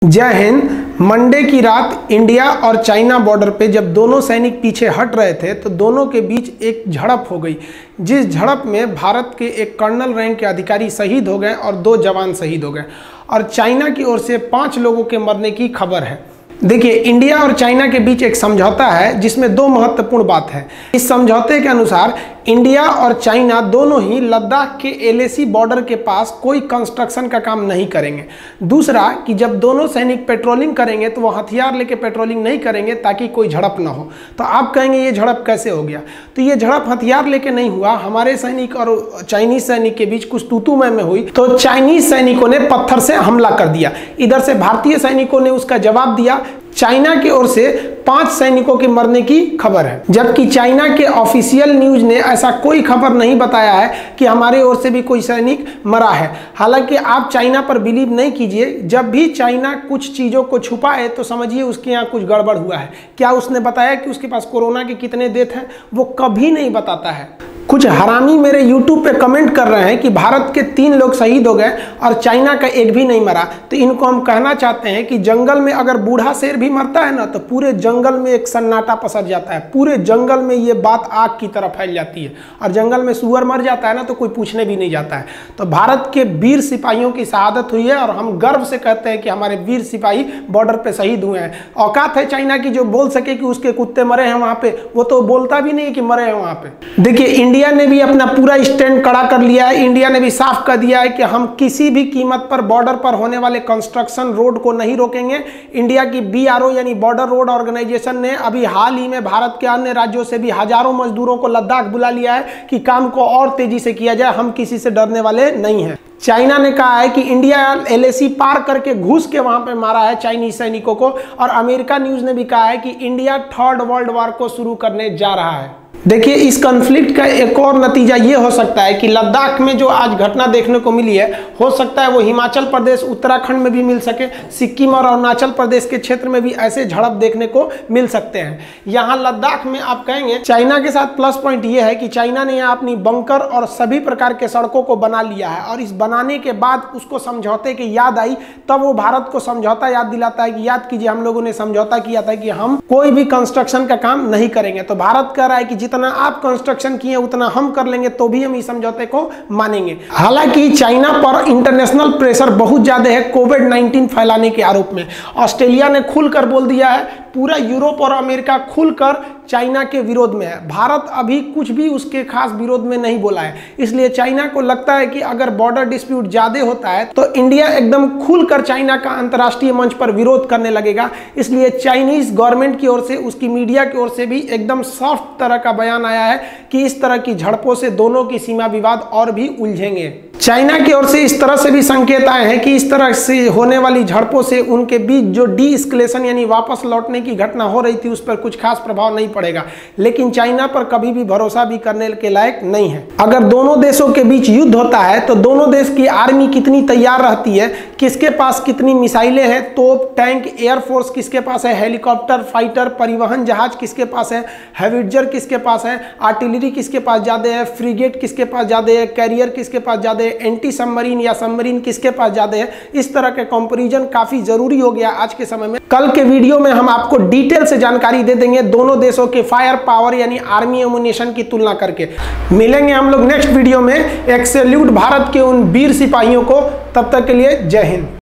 जय हिंद। मंडे की रात इंडिया और चाइना बॉर्डर पे जब दोनों सैनिक पीछे हट रहे थे तो दोनों के बीच एक झड़प हो गई, जिस झड़प में भारत के एक कर्नल रैंक के अधिकारी शहीद हो गए और 2 जवान शहीद हो गए और चाइना की ओर से 5 लोगों के मरने की खबर है। देखिए, इंडिया और चाइना के बीच एक समझौता है जिसमें 2 महत्वपूर्ण बात है। इस समझौते के अनुसार इंडिया और चाइना दोनों ही लद्दाख के LAC बॉर्डर के पास कोई कंस्ट्रक्शन का काम नहीं करेंगे। दूसरा कि जब दोनों सैनिक पेट्रोलिंग करेंगे तो वो हथियार लेके पेट्रोलिंग नहीं करेंगे ताकि कोई झड़प ना हो। तो आप कहेंगे ये झड़प कैसे हो गया? तो ये झड़प हथियार लेके नहीं हुआ, हमारे सैनिक और चाइनीज सैनिक के बीच कुछ तू-तू मैं हुई तो चाइनीज सैनिकों ने पत्थर से हमला कर दिया। इधर से भारतीय सैनिकों ने उसका जवाब दिया। चाइना की ओर से 5 सैनिकों के मरने की खबर है, जबकि चाइना के ऑफिशियल न्यूज ने ऐसा कोई खबर नहीं बताया है कि हमारे ओर से भी कोई सैनिक मरा है। हालांकि आप चाइना पर बिलीव नहीं कीजिए, जब भी चाइना कुछ चीज़ों को छुपाए तो समझिए उसके यहाँ कुछ गड़बड़ हुआ है। क्या उसने बताया कि उसके पास कोरोना के कितने डेथ हैं? वो कभी नहीं बताता है। कुछ हरामी मेरे YouTube पे कमेंट कर रहे हैं कि भारत के 3 लोग शहीद हो गए और चाइना का एक भी नहीं मरा। तो इनको हम कहना चाहते हैं कि जंगल में अगर बूढ़ा शेर भी मरता है ना तो पूरे जंगल में एक सन्नाटा पसर जाता है। पूरे जंगल में ये बात आग की तरह फैल जाती है और जंगल में सूअर मर जाता है ना तो कोई पूछने भी नहीं जाता है। तो भारत के वीर सिपाहियों की शहादत हुई है और हम गर्व से कहते हैं कि हमारे वीर सिपाही बॉर्डर पे शहीद हुए हैं। औकात है चाइना की जो बोल सके कि उसके कुत्ते मरे हैं वहाँ पे, वो तो बोलता भी नहीं कि मरे हैं वहाँ पे। देखिए, इंडिया ने भी अपना पूरा स्टैंड खड़ा कर लिया है। इंडिया ने भी साफ कर दिया है कि हम किसी भी कीमत पर बॉर्डर पर होने वाले कंस्ट्रक्शन रोड को नहीं रोकेंगे। इंडिया की BRO यानी बॉर्डर रोड ऑर्गेनाइजेशन ने अभी हाल ही में भारत के अन्य राज्यों से भी हजारों मजदूरों को लद्दाख बुला लिया है कि काम को और तेजी से किया जाए। हम किसी से डरने वाले नहीं हैं। चाइना ने कहा है कि इंडिया LAC पार करके घुस के वहां पे मारा है चाइनीज सैनिकों को, और अमेरिका न्यूज ने भी कहा है कि इंडिया 3rd वर्ल्ड वॉर को शुरू करने जा रहा है। देखिए, इस कॉन्फ्लिक्ट का एक और नतीजा ये हो सकता है कि लद्दाख में जो आज घटना देखने को मिली है, हो सकता है वो हिमाचल प्रदेश, उत्तराखंड में भी मिल सके। सिक्किम और अरुणाचल प्रदेश के क्षेत्र में भी ऐसे झड़प देखने को मिल सकते हैं। यहाँ लद्दाख में आप कहेंगे चाइना के साथ प्लस पॉइंट ये है कि चाइना ने यहाँ अपनी बंकर और सभी प्रकार के सड़कों को बना लिया है, और इस बनाने के बाद उसको समझौते की याद आई, तब वो भारत को समझौता याद दिलाता है कि याद कीजिए हम लोगों ने समझौता किया था कि हम कोई भी कंस्ट्रक्शन का काम नहीं करेंगे। तो भारत कह रहा है कि जितना आप कंस्ट्रक्शन किए उतना हम कर लेंगे, तो भी हम इस समझौते को मानेंगे। हालांकि चाइना पर इंटरनेशनल प्रेशर बहुत ज्यादा है कोविड-19 फैलाने के आरोप में। ऑस्ट्रेलिया ने खुलकर बोल दिया है, पूरा यूरोप और अमेरिका खुलकर चाइना के विरोध में है। भारत अभी कुछ भी उसके खास विरोध में नहीं बोला है। इसलिए चाइना को लगता है कि अगर बॉर्डर डिस्प्यूट ज्यादा होता है तो इंडिया एकदम खुलकर चाइना का अंतर्राष्ट्रीय मंच पर विरोध करने लगेगा। इसलिए चाइनीज गवर्नमेंट की ओर से, उसकी मीडिया की ओर से भी एकदम सॉफ्ट तरह का बयान आया है कि इस तरह की झड़पों से दोनों की सीमा विवाद और भी उलझेंगे। चाइना की ओर से इस तरह से भी संकेत आए हैं कि इस तरह से होने वाली झड़पों से उनके बीच जो डी-एस्केलेशन यानी वापस लौटने की घटना हो रही थी उस पर कुछ खास प्रभाव नहीं पड़ेगा। लेकिन चाइना पर कभी भी भरोसा भी करने के लायक नहीं है। अगर दोनों देशों के बीच युद्ध होता है तो दोनों देश की आर्मी कितनी तैयार रहती है, किसके पास कितनी मिसाइलें हैं, तोप, टैंक, एयरफोर्स किसके पास है, हेलीकॉप्टर, फाइटर, परिवहन जहाज किसके पास है, हेविट्जर किसके पास है, आर्टिलरी किसके पास ज्यादा है, फ्रिगेट किसके पास ज्यादा है, कैरियर किसके पास ज्यादा है, एंटी सबमरीन या सबमरीन किसके पास ज्यादा है। इस तरह के कंपैरिजन काफी जरूरी हो गया आज के समय में। कल के वीडियो में हम आपको डिटेल से जानकारी दे देंगे दोनों देशों के फायर पावर यानी आर्मी एमुनिशन की तुलना करके। मिलेंगे हम लोग नेक्स्ट वीडियो में। एक सैल्यूट भारत के उन वीर सिपाहियों को। तब तक के लिए जय हिंद।